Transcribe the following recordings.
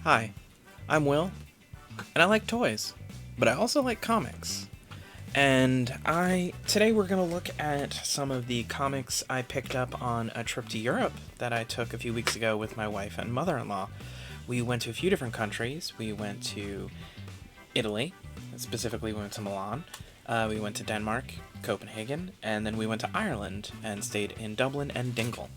Hi, I'm Will, and I like toys, but I also like comics. And today we're going to look at some of the comics I picked up on a trip to Europe that I took a few weeks ago with my wife and mother-in-law. We went to a few different countries. We went to Italy, specifically we went to Milan. We went to Denmark, Copenhagen, and then we went to Ireland and stayed in Dublin and Dingle.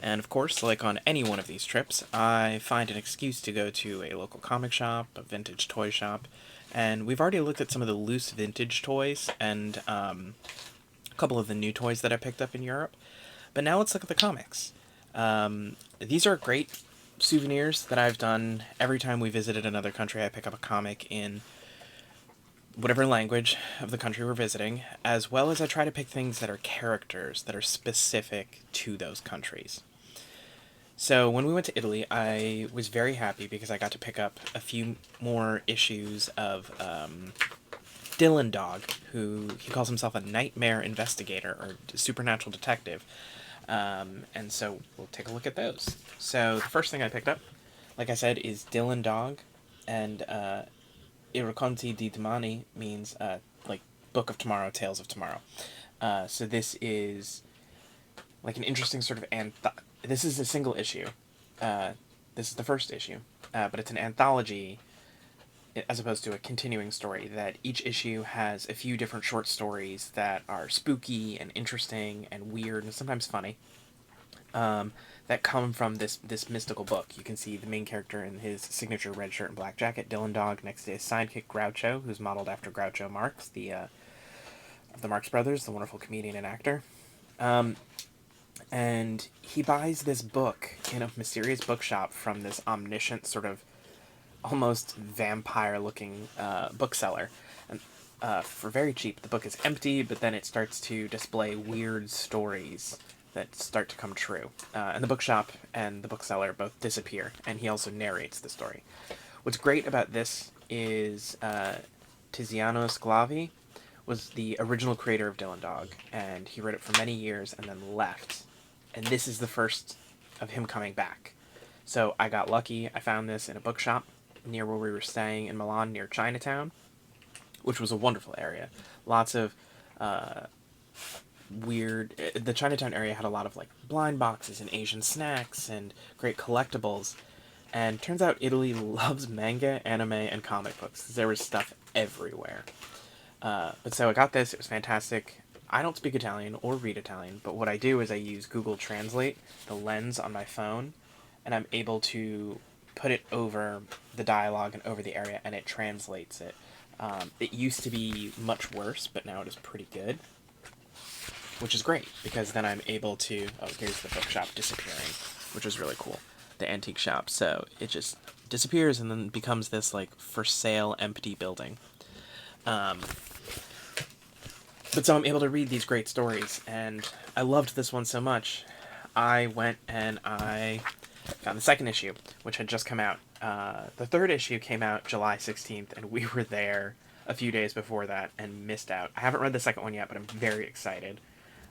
And of course, like on any one of these trips, I find an excuse to go to a local comic shop, a vintage toy shop, and we've already looked at some of the loose vintage toys and a couple of the new toys that I picked up in Europe. But now let's look at the comics. These are great souvenirs that I've done every time we visited another country. I pick up a comic in whatever language of the country we're visiting, as well as I try to pick things that are characters that are specific to those countries. So when we went to Italy, I was very happy because I got to pick up a few more issues of Dylan Dog, who he calls himself a nightmare investigator or supernatural detective. And so we'll take a look at those. So the first thing I picked up, like I said, is Dylan Dog, and I Racconti di Domani means like Book of Tomorrow, Tales of Tomorrow. So this is like an interesting sort of this is a single issue. This is the first issue, but it's an anthology as opposed to a continuing story. That each issue has a few different short stories that are spooky and interesting and weird and sometimes funny. That come from this mystical book. You can see the main character in his signature red shirt and black jacket, Dylan Dog, next to his sidekick Groucho, who's modeled after Groucho Marx, the of the Marx Brothers, the wonderful comedian and actor. And he buys this book in a mysterious bookshop from this omniscient sort of almost vampire-looking bookseller. And for very cheap, the book is empty, but then it starts to display weird stories that start to come true. And the bookshop and the bookseller both disappear, and he also narrates the story. What's great about this is Tiziano Sclavi was the original creator of Dylan Dog, and he wrote it for many years and then left. And this is the first of him coming back. So I got lucky. I found this in a bookshop near where we were staying in Milan, near Chinatown, which was a wonderful area. Lots of weird. The Chinatown area had a lot of like blind boxes and Asian snacks and great collectibles. And turns out Italy loves manga, anime, and comic books. There was stuff everywhere. But so I got this. It was fantastic. I don't speak Italian or read Italian, but what I do is I use Google Translate, the lens on my phone, and I'm able to put it over the dialogue and over the area, and it translates it. It used to be much worse, but now it is pretty good, which is great because then I'm able to. Oh, here's the bookshop disappearing, which is really cool. The antique shop. So it just disappears and then becomes this like for sale empty building. But so I'm able to read these great stories, and I loved this one so much. I went and I got the second issue, which had just come out. The third issue came out July 16th, and we were there a few days before that and missed out. I haven't read the second one yet, but I'm very excited.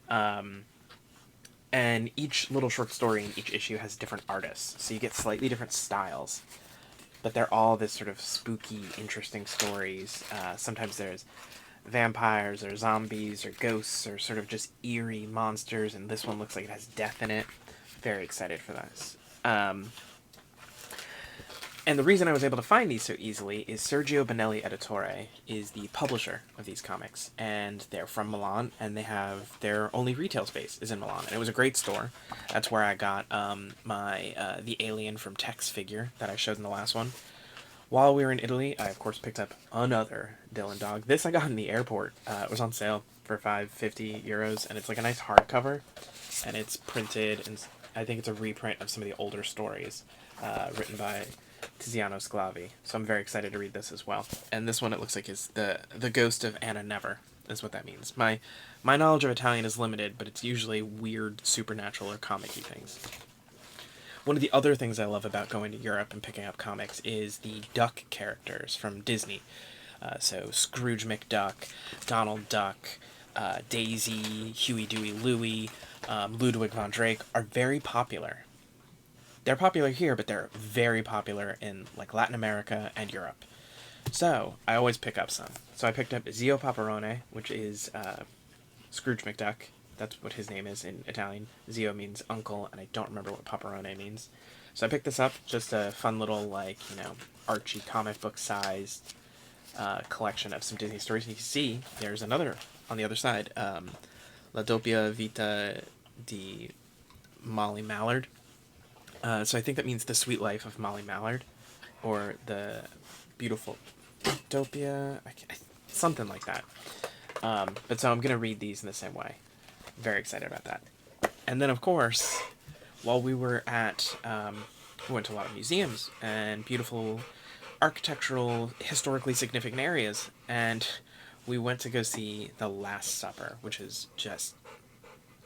And each little short story in each issue has different artists, so you get slightly different styles. But they're all this sort of spooky, interesting stories. Sometimes there's vampires or zombies or ghosts or sort of just eerie monsters, and this one looks like it has death in it. Very excited for this. And the reason I was able to find these so easily is Sergio Bonelli Editore is the publisher of these comics, and they're from Milan, and they have their only retail space is in Milan, and it was a great store. That's where I got my the alien from Tex figure that I showed in the last one. While we were in Italy, I of course picked up another Dylan Dog. This I got in the airport. It was on sale for €5.50, and it's like a nice hardcover, and it's printed, and I think it's a reprint of some of the older stories written by Tiziano Sclavi. So I'm very excited to read this as well. And this one, it looks like, is the ghost of Anna Never, is what that means. My knowledge of Italian is limited, but it's usually weird, supernatural, or comic-y things. One of the other things I love about going to Europe and picking up comics is the duck characters from Disney. So Scrooge McDuck, Donald Duck, Daisy, Huey, Dewey, Louie, Ludwig von Drake are very popular. they're popular here, but they're very popular in like Latin America and Europe. So I always pick up some. So I picked up Zio Paperone, which is Scrooge McDuck. That's what his name is in Italian. Zio means uncle, and I don't remember what Paperone means. So I picked this up, just a fun little, like, Archie comic book sized collection of some Disney stories. And you can see there's another on the other side, La Doppia Vita di Molly Mallard. So I think that means the sweet life of Molly Mallard, or the beautiful Doppia, something like that. But so I'm going to read these in the same way. Very excited about that. And then, of course, while we were at, we went to a lot of museums and beautiful architectural, historically significant areas, and we went to go see The Last Supper, which is just,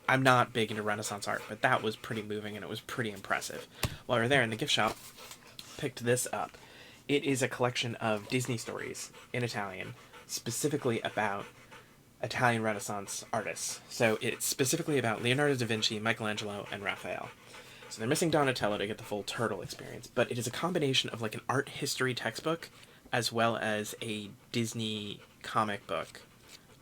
I'm not big into Renaissance art, but that was pretty moving and it was pretty impressive. While we were there in the gift shop, picked this up. It is a collection of Disney stories in Italian, specifically about Italian Renaissance artists. So it's specifically about Leonardo da Vinci, Michelangelo, and Raphael. So they're missing Donatello to get the full turtle experience, but it is a combination of like an art history textbook as well as a Disney comic book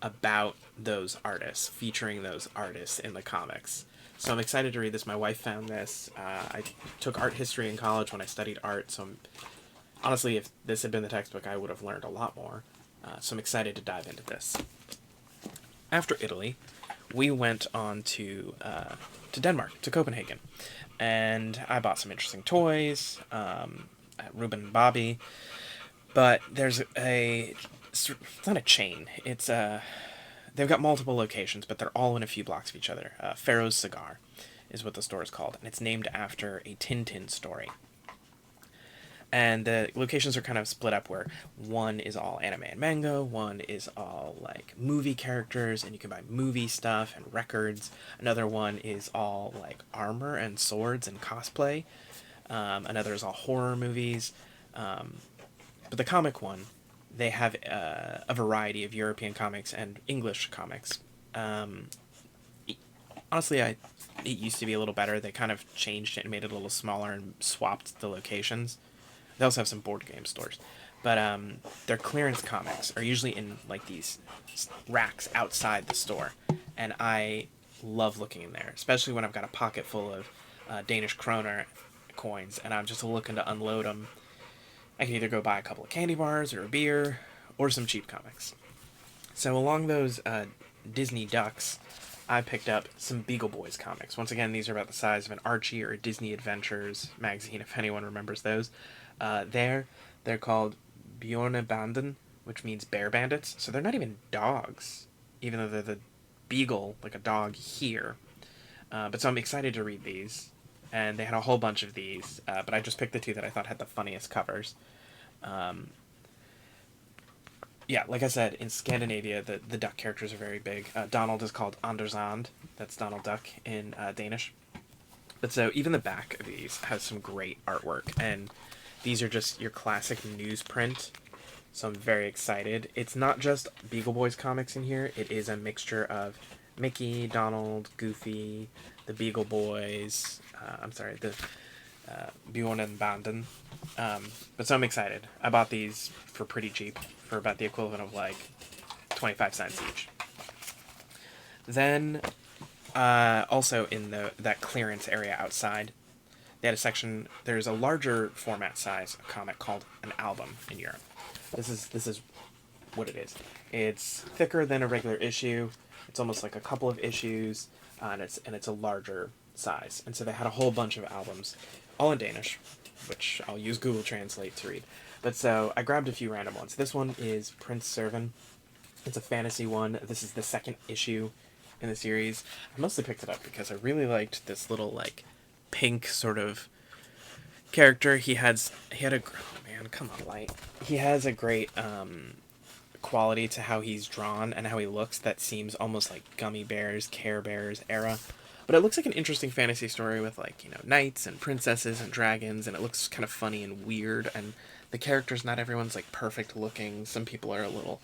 about those artists, featuring those artists in the comics. So I'm excited to read this. My wife found this. I took art history in college when I studied art, so honestly, if this had been the textbook, I would have learned a lot more. So I'm excited to dive into this. After Italy, we went on to Denmark, to Copenhagen, and I bought some interesting toys at Ruben and Bobby. But there's it's not a chain. It's they've got multiple locations, but they're all in a few blocks of each other. Pharaoh's Cigar is what the store is called, and it's named after a Tintin story. And the locations are kind of split up, where one is all anime and manga, one is all like movie characters and you can buy movie stuff and records. Another one is all like armor and swords and cosplay. Another is all horror movies. But the comic one, they have a variety of European comics and English comics. Honestly, it used to be a little better. They kind of changed it and made it a little smaller and swapped the locations. They also have some board game stores. But their clearance comics are usually in like these racks outside the store. And I love looking in there, especially when I've got a pocket full of Danish kroner coins and I'm just looking to unload them. I can either go buy a couple of candy bars or a beer or some cheap comics. So along those Disney ducks, I picked up some Beagle Boys comics. Once again, these are about the size of an Archie or a Disney Adventures magazine, if anyone remembers those. They're called Bjornebanden, which means bear bandits. So they're not even dogs, even though they're the beagle, like a dog here. But so I'm excited to read these. And they had a whole bunch of these, but I just picked the two that I thought had the funniest covers. Yeah, like I said, in Scandinavia, the duck characters are very big. Donald is called Andersand. That's Donald Duck in Danish. But so even the back of these has some great artwork, and these are just your classic newsprint. So I'm very excited. It's not just Beagle Boys comics in here. It is a mixture of Mickey, Donald, Goofy, the Beagle Boys. The Bjornebanden. But so I'm excited. I bought these for pretty cheap, for about the equivalent of like 25 cents each. Then, also in that clearance area outside, they had a section. There's a larger format size comic called an album in Europe. This is what it is. It's thicker than a regular issue. It's almost like a couple of issues, and it's a larger size. And so they had a whole bunch of albums, all in Danish, which I'll use Google Translate to read. But so I grabbed a few random ones. This one is Prince Servan. It's a fantasy one. This is the second issue in the series. I mostly picked it up because I really liked this little like pink sort of character. He had a man, come on, light. He has a great quality to how he's drawn and how he looks that seems almost like Gummy Bears, Care Bears era. But it looks like an interesting fantasy story with, like, knights and princesses and dragons, and it looks kind of funny and weird, and the characters, not everyone's, like, perfect looking. Some people are a little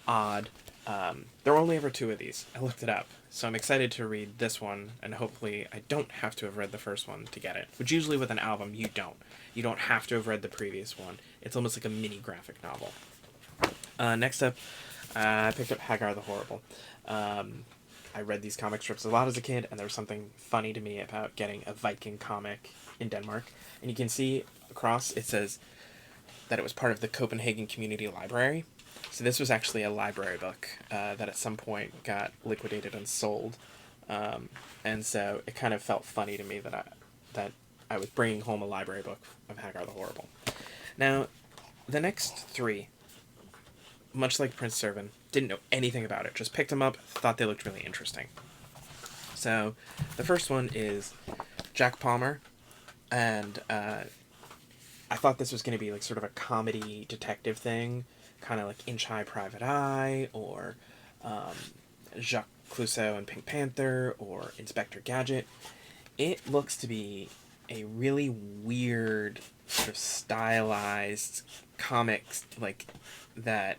odd. There were only ever 2 of these. I looked it up. So I'm excited to read this one, and hopefully I don't have to have read the first one to get it. Which usually with an album, you don't. You don't have to have read the previous one. It's almost like a mini graphic novel. Next up, I picked up Hagar the Horrible. I read these comic strips a lot as a kid, and there was something funny to me about getting a Viking comic in Denmark. And you can see across, it says that it was part of the Copenhagen Community Library. So this was actually a library book that at some point got liquidated and sold. And so it kind of felt funny to me that I was bringing home a library book of Hagar the Horrible. Now, the next 3, much like Prince Servan, didn't know anything about it. Just picked them up, thought they looked really interesting. So the first one is Jack Palmer, and I thought this was going to be like sort of a comedy detective thing, kind of like Inch High Private Eye, or Jacques Clouseau and Pink Panther, or Inspector Gadget. It looks to be a really weird, sort of stylized comics like that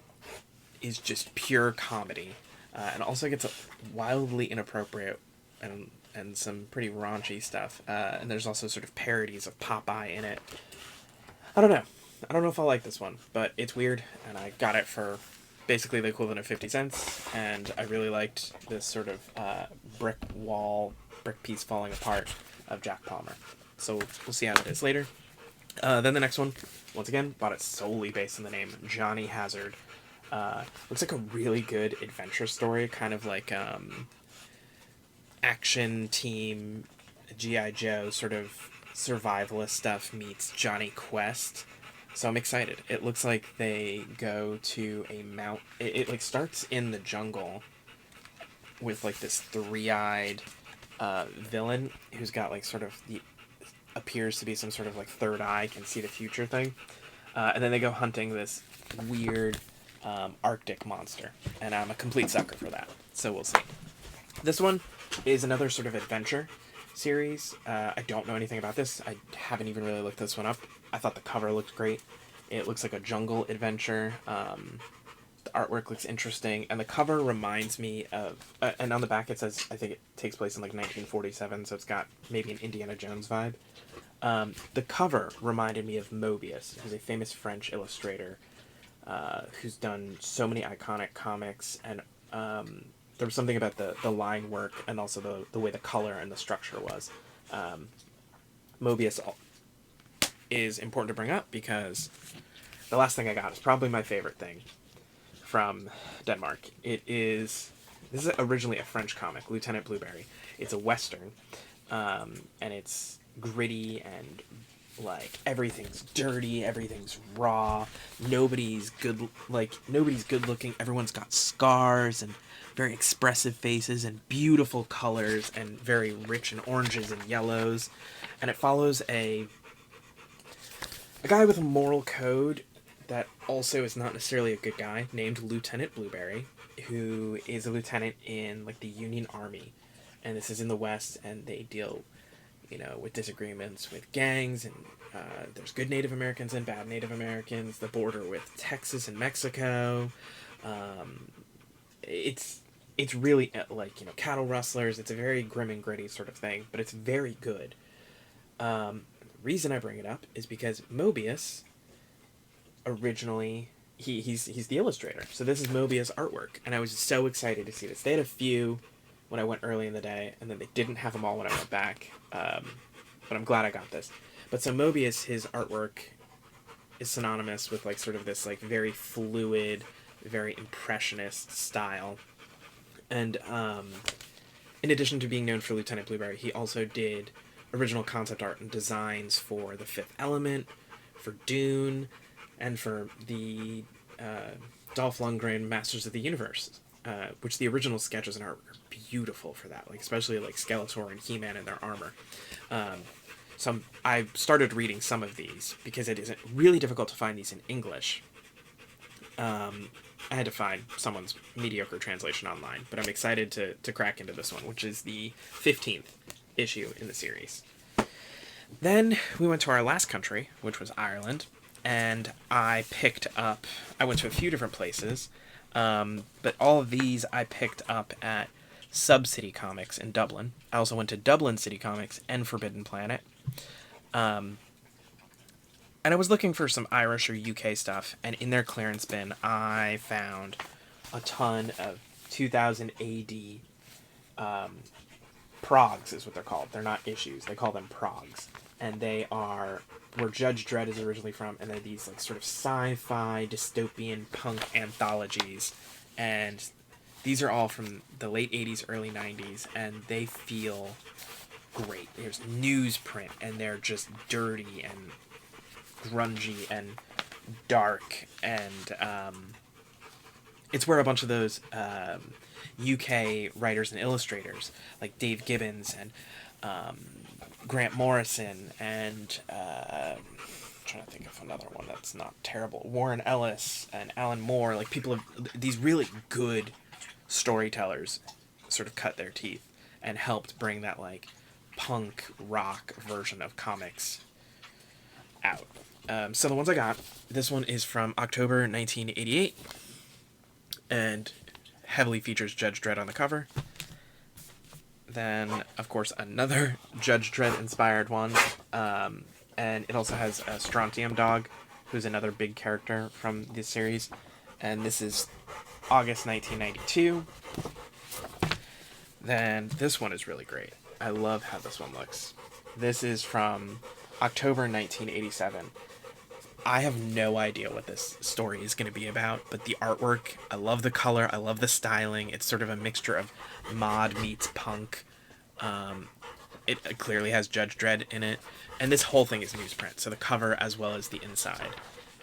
is just pure comedy, and also gets wildly inappropriate and some pretty raunchy stuff. And there's also sort of parodies of Popeye in it. I don't know. I don't know if I'll like this one, but it's weird, and I got it for basically the equivalent of 50 cents, and I really liked this sort of brick piece falling apart of Jack Palmer. So we'll see how it is later. Then the next one, once again, bought it solely based on the name Johnny Hazard. Looks like a really good adventure story, kind of like action team G.I. Joe sort of survivalist stuff meets Johnny Quest. So I'm excited. It looks like they go to a mount. It like starts in the jungle with like this 3-eyed villain who's got like sort of appears to be some sort of like third eye, can see the future thing. And then they go hunting this weird Arctic monster, and I'm a complete sucker for that. So we'll see. This one is another sort of adventure series. I don't know anything about this. I haven't even really looked this one up. I thought the cover looked great. It looks like a jungle adventure. The artwork looks interesting, and the cover reminds me of... and on the back it says, I think it takes place in like 1947, so it's got maybe an Indiana Jones vibe. The cover reminded me of Mobius, who's a famous French illustrator who's done so many iconic comics, and there was something about the line work and also the way the color and the structure was. Mobius is important to bring up because the last thing I got is probably my favorite thing from Denmark. This is originally a French comic, Lieutenant Blueberry. It's a Western, and it's gritty and like everything's dirty, everything's raw, nobody's good looking, everyone's got scars and very expressive faces and beautiful colors and very rich in oranges and yellows. And it follows a guy with a moral code that also is not necessarily a good guy, named Lieutenant Blueberry, who is a lieutenant in like the Union Army. And this is in the West, and they deal with disagreements with gangs, and there's good Native Americans and bad Native Americans, the border with Texas and Mexico. It's really like, cattle rustlers. It's a very grim and gritty sort of thing, but it's very good. The reason I bring it up is because Mobius, originally, he's the illustrator. So this is Mobius artwork, and I was so excited to see this. They had a few when I went early in the day, and then they didn't have them all when I went back. But I'm glad I got this. But so Mobius, his artwork is synonymous with like sort of this like very fluid, very impressionist style. And in addition to being known for Lieutenant Blueberry, he also did original concept art and designs for The Fifth Element, for Dune, and for the Dolph Lundgren Masters of the Universe, which the original sketches and art are beautiful for that, like especially like Skeletor and He-Man in their armor. I started reading some of these because it isn't really difficult to find these in English. I had to find someone's mediocre translation online, but I'm excited to crack into this one, which is the 15th issue in the series. Then we went to our last country, which was Ireland, and I went to a few different places. But all of these I picked up at Sub City Comics in Dublin. I also went to Dublin City Comics and Forbidden Planet. And I was looking for some Irish or UK stuff, and in their clearance bin, I found a ton of 2000 AD progs, is what they're called. They're not issues. They call them progs. And they are where Judge Dredd is originally from, and they're these like sort of sci-fi, dystopian, punk anthologies. And these are all from the late 80s, early 90s, and they feel great. There's newsprint, and they're just dirty and grungy and dark, and it's where a bunch of those UK writers and illustrators like Dave Gibbons and Grant Morrison and I'm trying to think of another one that's not terrible, Warren Ellis and Alan Moore, like people of these really good storytellers sort of cut their teeth and helped bring that like punk rock version of comics out. So the ones I got, this one is from October 1988 and heavily features Judge Dredd on the cover. Then, of course, another Judge Dredd inspired one, and it also has a Strontium Dog, who's another big character from this series, and this is August 1992. Then this one is really great. I love how this one looks. This is from October 1987. I have no idea what this story is going to be about, but the artwork, I love the color, I love the styling. It's sort of a mixture of mod meets punk. It clearly has Judge Dredd in it, and this whole thing is newsprint, so the cover as well as the inside.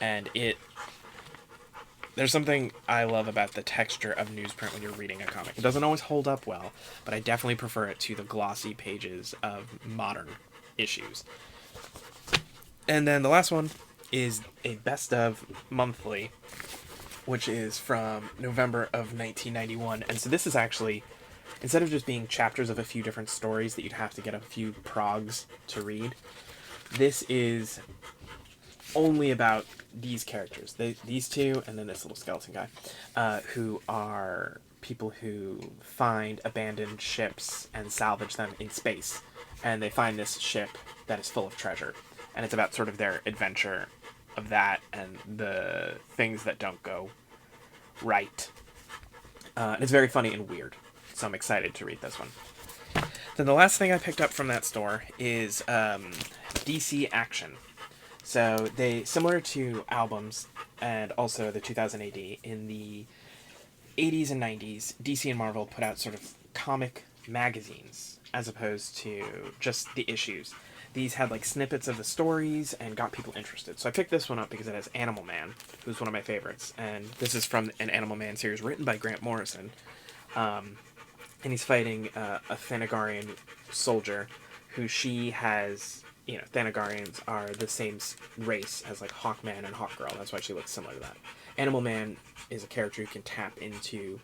And there's something I love about the texture of newsprint when you're reading a comic. It doesn't always hold up well, but I definitely prefer it to the glossy pages of modern issues. And then the last one is a best of monthly, which is from November of 1991. And so this is actually, instead of just being chapters of a few different stories that you'd have to get a few progs to read, this is only about these characters. These two, and then this little skeleton guy, who are people who find abandoned ships and salvage them in space. And they find this ship that is full of treasure. And it's about sort of their adventure of that and the things that don't go right. And it's very funny and weird, so I'm excited to read this one. Then the last thing I picked up from that store is DC Action. So they, similar to albums and also the 2000 AD, in the 80s and 90s, DC and Marvel put out sort of comic magazines as opposed to just the issues. These had like snippets of the stories and got people interested. So I picked this one up because it has Animal Man, who's one of my favorites. And this is from an Animal Man series written by Grant Morrison. And he's fighting a Thanagarian soldier who she has, you know, Thanagarians are the same race as like Hawkman and Hawkgirl. That's why she looks similar to that. Animal Man is a character who can tap into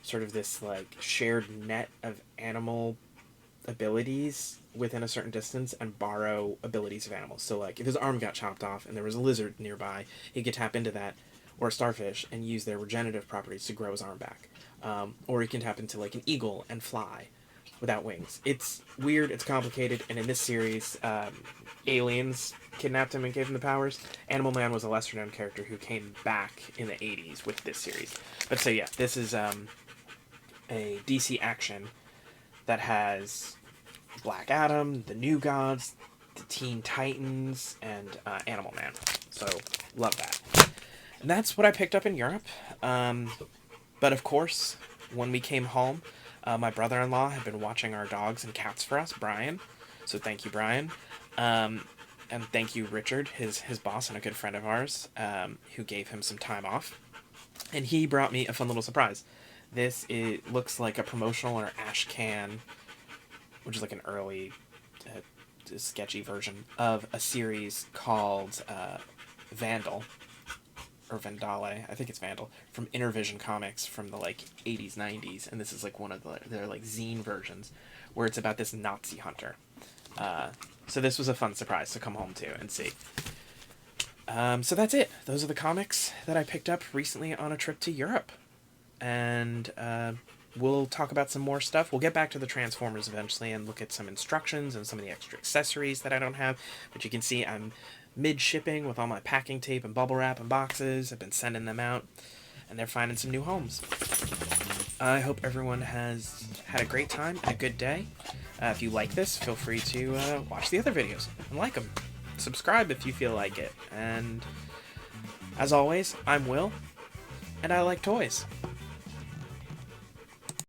sort of this like shared net of animal abilities within a certain distance and borrow abilities of animals. So like if his arm got chopped off and there was a lizard nearby, he could tap into that, or a starfish, and use their regenerative properties to grow his arm back. Or he can tap into like an eagle and fly without wings. It's weird, it's complicated, and in this series, aliens kidnapped him and gave him the powers. Animal Man was a lesser known character who came back in the 80s with this series. But so yeah, this is a DC Action that has Black Adam, the New Gods, the Teen Titans, and Animal Man. So, love that. And that's what I picked up in Europe. But of course, when we came home, my brother-in-law had been watching our dogs and cats for us, Brian. So thank you, Brian. And thank you, Richard, his boss and a good friend of ours, who gave him some time off. And he brought me a fun little surprise. This, it looks like a promotional or ash can, which is like an early sketchy version of a series called Vandal, or Vandale, I think it's Vandal, from Intervision Comics from the like 80s, 90s, and this is like one of their like zine versions, where it's about this Nazi hunter. So this was a fun surprise to come home to and see. So that's it. Those are the comics that I picked up recently on a trip to Europe. and we'll talk about some more stuff. We'll get back to the Transformers eventually and look at some instructions and some of the extra accessories that I don't have. But you can see I'm mid-shipping with all my packing tape and bubble wrap and boxes. I've been sending them out, and they're finding some new homes. I hope everyone has had a great time and a good day. If you like this, feel free to watch the other videos and like them. Subscribe if you feel like it. And as always, I'm Will, and I like toys.